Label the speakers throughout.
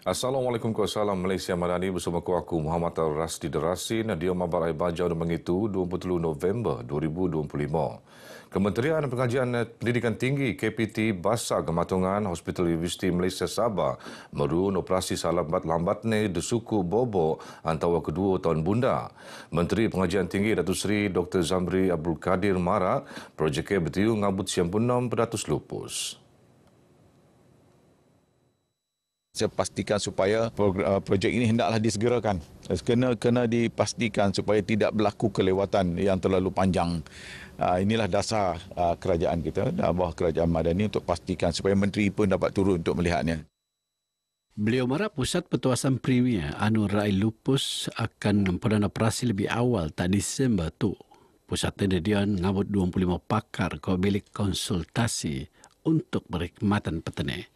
Speaker 1: Assalamualaikum Salam Malaysia Madani bersama aku Muhammad Al-Rasdi Derasin dia mabar ai bajau mengitu 20 November 2025. Kementerian Pengajian Pendidikan Tinggi KPT Basa Gematungan Hospital Universiti Malaysia Sabah merun operasi salambat lambatne de suku Bobo antara kedua tahun bunda. Menteri Pengajian Tinggi Datuk Seri Dr. Zamri Abdul Kadir Mara projek bertiu ngabut siang punam peratus lupus.
Speaker 2: Saya pastikan supaya projek ini hendaklah disegerakan. Kena dipastikan supaya tidak berlaku kelewatan yang terlalu panjang. Inilah dasar kerajaan kita, bawah kerajaan Madani untuk pastikan supaya menteri pun dapat turun untuk melihatnya.
Speaker 3: Beliau marah Pusat Pertuasan Premier Anu Rai Lupus akan memperoleh operasi lebih awal tak Disember tu. Pusat Pendidikan ngabut 25 pakar ke bilik konsultasi untuk berkhidmatan petani.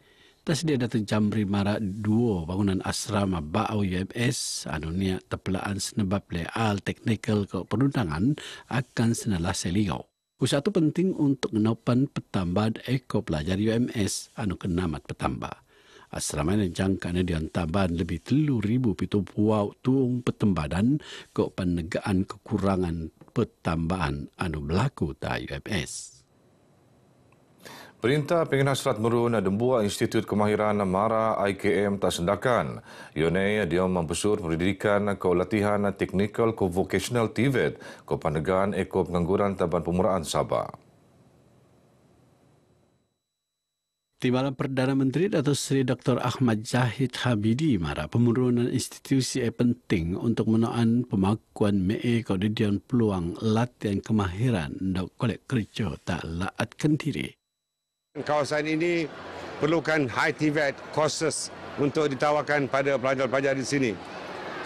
Speaker 3: Tasdia Datuk Jamri Mara dua bangunan asrama Ba'au UMS anu niat terpelaan senebab leal teknikal ke perundangan akan senalah seligau. Usaha itu penting untuk menopan pertambahan eko pelajar UMS anu kenamat petambah. Asrama yang jangkaan diantaban lebih 3,000 pitu puau tuung pertembadan ke penegaan kekurangan pertambahan anu berlaku ta UMS.
Speaker 1: Perintah pengen hasrat merun Dembuak Institut Kemahiran Mara IKM tak sendakan. Ione dia membesur pendidikan ke latihan teknikal ke vocational TVET ke pandegan eko pengangguran Taban Pemuraan Sabah.
Speaker 3: Timbalan Perdana Menteri Datuk Seri Dr. Ahmad Zahid Habidi mara penurunan institusi penting untuk menahan pemakuan MEE kodidian peluang latihan kemahiran untuk kolek kerja tak laatkan diri.
Speaker 4: Kawasan ini perlukan high TVET courses untuk ditawarkan pada pelajar-pelajar di sini.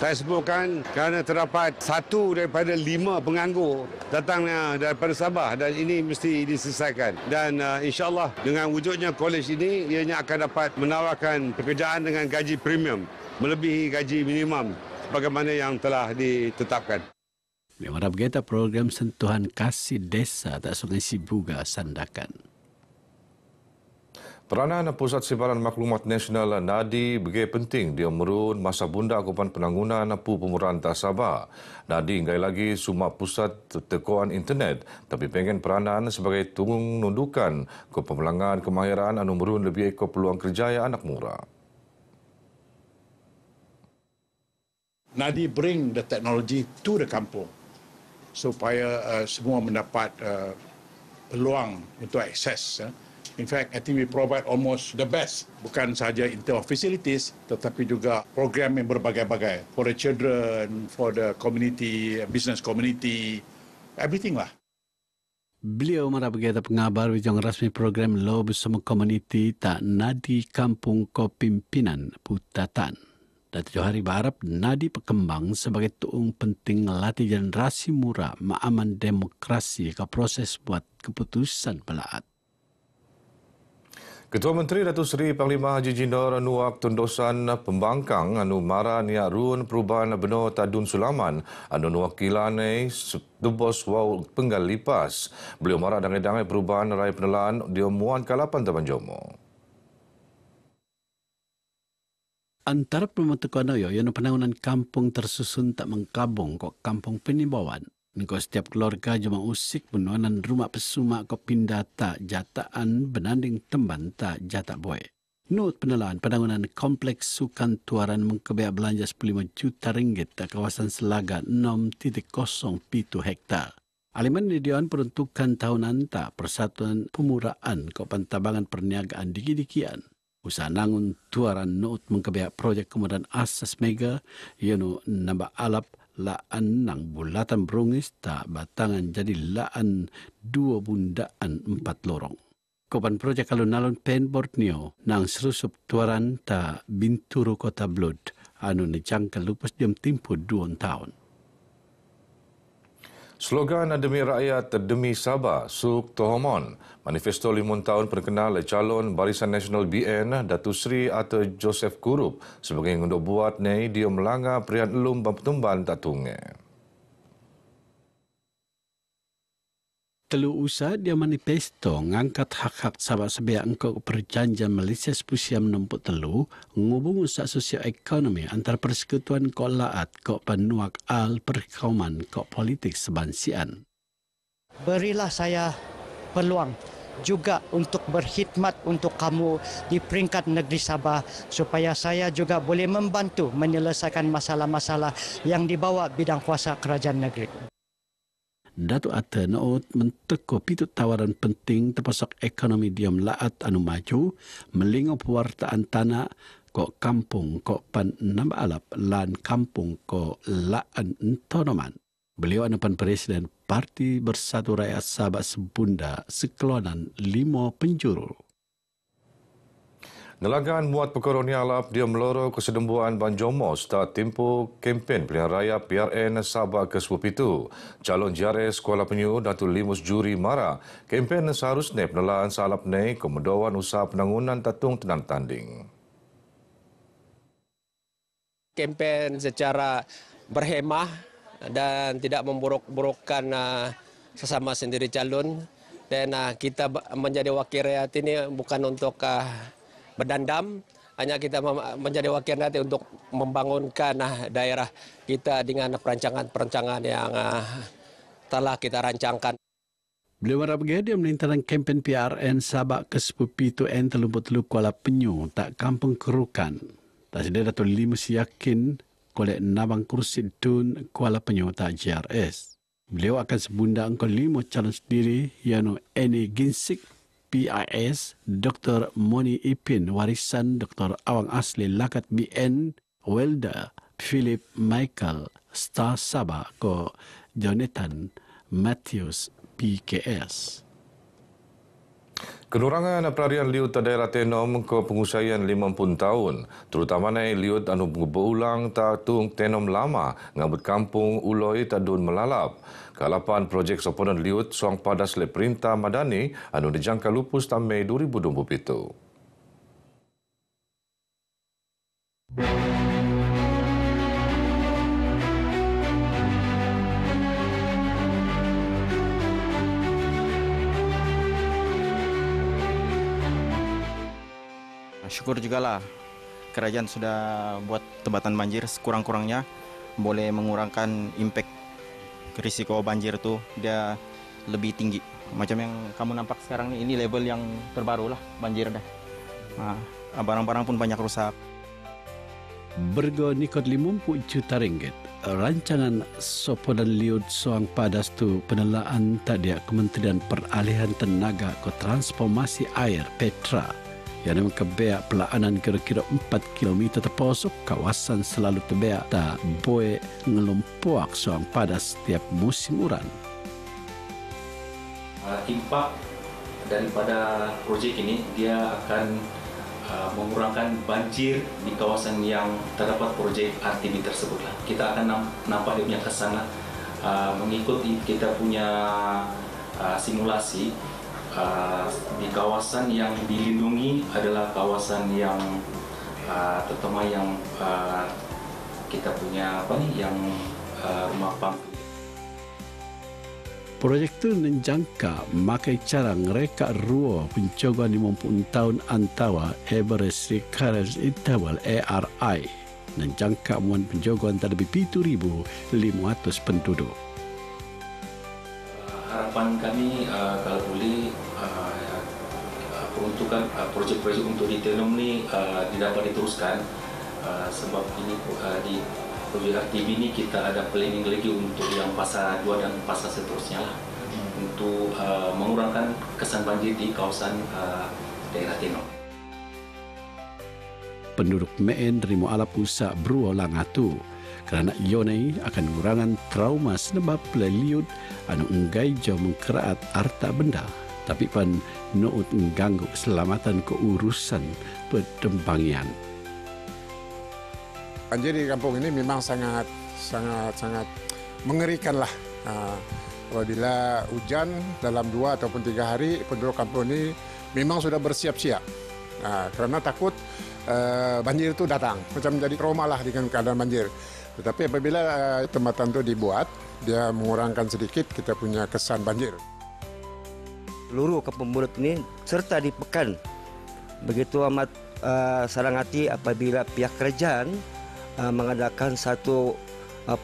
Speaker 4: Saya sebutkan kerana terdapat 1 daripada 5 penganggur datang daripada Sabah dan ini mesti diselesaikan. Dan insya-Allah dengan wujudnya kolej ini ianya akan dapat menawarkan pekerjaan dengan gaji premium melebihi gaji minimum sebagaimana yang telah ditetapkan.
Speaker 3: Yang berkaitan program sentuhan kasih desa tak Sungai Sibuga Sandakan.
Speaker 1: Peranan Pusat Simpanan Maklumat Nasional NADI begitu penting dia merun masa bunda akupan penanggunan pemuraan Sabah. NADI inggai lagi sumak pusat tekoan internet tapi pengen peranan sebagai tunggung nundukan ke pemelangan kemahiran anu merun lebih ke peluang kerja anak muda.
Speaker 5: NADI bring the technology to the kampung supaya semua mendapat peluang untuk akses. In fact, I think we provide almost the best. Bukan sahaja in terms of facilities, tetapi juga program yang berbagai-bagai. For the children, for the community, business community, everything lah.
Speaker 3: Beliau marah berkata pengabar wijong rasmi program Law bersama komuniti tak Nadi Kampung Kepimpinan Putatan. Datuk Johari berharap Nadi berkembang sebagai tuung penting latih generasi muda ma'aman demokrasi ke proses buat keputusan pelaat.
Speaker 1: Ketua Menteri Datuk Seri Panglima Haji Jindor Nuak Tundosan Pembangkang anu mara niat ruun perubahan beno Tadun Sulaman anu nuwakilane debos wau penggal lipas. Beliau mara dangai-dangai perubahan raya penelaan dia muan kalapan Taban Jomo.
Speaker 3: Antara pembentukan yang penanganan kampung tersusun tak mengkabung kok kampung penimbawan. Kau setiap keluarga cuma usik penuanan rumah pesumak kau pindah tak jataan benanding temban tak jatak boy. Not penelaan penanganan kompleks sukan tuaran mengkebiak belanja 15 juta ringgit tak kawasan Selaga 6.07 hektar. Aliman didian peruntukan tahunan tak Persatuan Pemuraan kau Pantabangan Perniagaan diki-dikian. Usaha nangun tuaran not mengkebiak projek kemudahan asas mega ianu nambah alap laan nang bulatan brongis tak batangan jadi laan 2 bundaan 4 lorong. Kopan projek alun-alun Pen Borneo nang serusup tuaran tak Binturu Kota Blood anu nejangka lupas diam tempoh 2 tahun.
Speaker 1: Slogan Demi Rakyat Demi Sabah, Suk Tohomon. Manifesto 5 tahun perkenal calon Barisan Nasional BN, Datuk Seri atau Joseph Kurup sebagai yang untuk buat ni dia melanggar perian elum berpertumbuhan tak tungai.
Speaker 3: Telu usaha dia manifesto ngangkat hak-hak sahabat sebiak engkau perjanjian Malaysia Sepusiam 63 ngubung usaha sosioekonomi antara persekutuan kok laat kok penuak al perkauman kok politik sebansian.
Speaker 6: Berilah saya peluang juga untuk berkhidmat untuk kamu di peringkat negeri Sabah supaya saya juga boleh membantu menyelesaikan masalah-masalah yang dibawa bidang kuasa kerajaan negeri.
Speaker 3: Datuk Ata Naut menteko pitu tawaran penting terpasok ekonomi diam laat anu maju, melingau pewartaan tanah kok kampung kok pan nambah alap lan kampung kok laan entonoman. Beliau anapan Presiden Parti Bersatu Rakyat Sabah Sebunda Sekelonan 5 penjuru.
Speaker 1: Ngelagan muat perkara ni alap dia meloro kesedembuhan Banjomo start tempoh kempen pilihan raya PRN Sabah ke-17. Calon JRS Kuala Penyu Datuk Limus Juri Mara, kempen seharusnya penelaan salap ni kemedawan usaha penangunan tatung tenang tanding.
Speaker 7: Kempen secara berhemah dan tidak memburuk-burukkan sesama sendiri calon, dan kita menjadi wakil rakyat ini bukan untuk berdendam, hanya kita menjadi wakil rakyat untuk membangunkan daerah kita dengan perancangan-perancangan yang telah kita rancangkan.
Speaker 3: Beliau harap dia melintaran kempen PRN Sabah ke-17 N33 Kuala Penyu tak kampung kerukan. Tak sedar Datuk Limus yakin kolek nabang kursi dun Kuala Penyu tak JRS. Beliau akan sebunda engkau 5 calon sendiri iaitu Eni Ginsik PIS, Dr. Moni Ipin warisan Dr. Awang Asli Lakat BN, Welda Philip Michael Star Sabah ko Jonathan Matthews PKS.
Speaker 1: Kenurangan pelarian liut daerah Tenom ke pengusahaan 50 tahun, terutamanya liut anu berulang tatung Tenom lama ngabut kampung Uloi Tadun Melalap. Kalapan projek soponan liut suang padas le perintah madani anu dijangka lupus tahun Mei 2027.
Speaker 8: Syukur jugalah kerajaan sudah buat tempatan banjir sekurang-kurangnya boleh mengurangkan impak risiko banjir tu dia lebih tinggi. Macam yang kamu nampak sekarang ini level yang terbaru lah banjir dah. Barang-barang pun banyak rusak.
Speaker 3: Bergo nikot 50 juta ringgit. Rancangan soponan liut soang padas tu penelaan tadi Kementerian Peralihan Tenaga ke Transformasi Air Petra yang mengkebeak pelaanan kira-kira 4 km terposok kawasan selalu terbeak tak boleh ngelumpuak soang padas setiap musim uran.
Speaker 9: Impak daripada projek ini dia akan mengurangkan banjir di kawasan yang terdapat projek RTB tersebut. Kita akan nampak dia punya kesan mengikuti kita punya simulasi. Di kawasan yang dilindungi adalah kawasan yang terutama yang kita punya rumah pump.
Speaker 3: Projek itu menjangka makai cara ngereka ruo pencogoan 50 tahun antawa Everest Recurrence Interval ARI menjangka muan pencogoan terlebih 7,500 penduduk.
Speaker 9: Harapan kami kalau boleh peruntukan projek-projek untuk di Tenom ni dapat diteruskan sebab ini di projek RTB ni kita ada planning lagi untuk yang fasa 2 dan fasa seterusnya lah untuk mengurangkan kesan banjir di kawasan daerah Tenom.
Speaker 3: Penduduk Meen terima alap usak berulang atu kerana ione akan mengurangan trauma sebab pelaliut anu enggai jauh mengkeraat harta benda tapi pan nuut mengganggu keselamatan keurusan pertembangian.
Speaker 10: Banjir di kampung ini memang sangat mengerikan lah. Apabila hujan dalam 2 ataupun 3 hari penduduk kampung ini memang sudah bersiap-siap karena takut banjir itu datang, macam menjadi trauma lah dengan keadaan banjir. Tetapi apabila jembatan itu dibuat, dia mengurangkan sedikit kita punya kesan banjir.
Speaker 11: seluruh kampung Bunut ini serta di Pekan. Begitu amat senang hati apabila pihak kerajaan mengadakan satu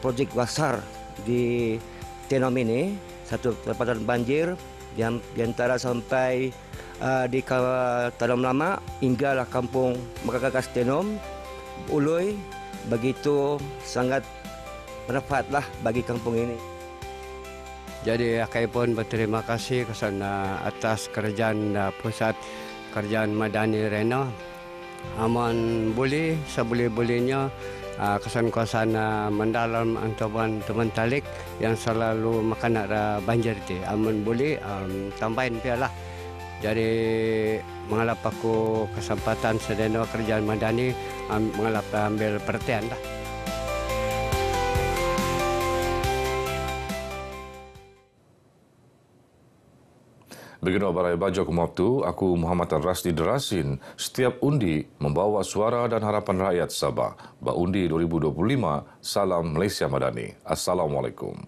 Speaker 11: projek besar di Tenom ini, satu tempatan banjir di antara sampai di Tenom Lama hinggalah kampung Mekagagas Tenom, Uloi. Begitu sangat bermanfaatlah bagi kampung ini.
Speaker 12: Jadi akai pun berterima kasih kesana atas kerajaan pusat, kerajaan Madani Reno. Aman boleh seboleh-bolehnya kesan-kesan mendalam antaman teman talik yang selalu makan banjir itu. Aman boleh tambahin pialah. Jadi mengalap aku kesempatan sedeno kerajaan Madani mengalap ambil perhatian lah.
Speaker 1: Begini Barai Bajo Kumabtu, aku Muhammad Rasdi Derasin. Setiap undi membawa suara dan harapan rakyat Sabah. Baundi 2025, salam Malaysia Madani. Assalamualaikum.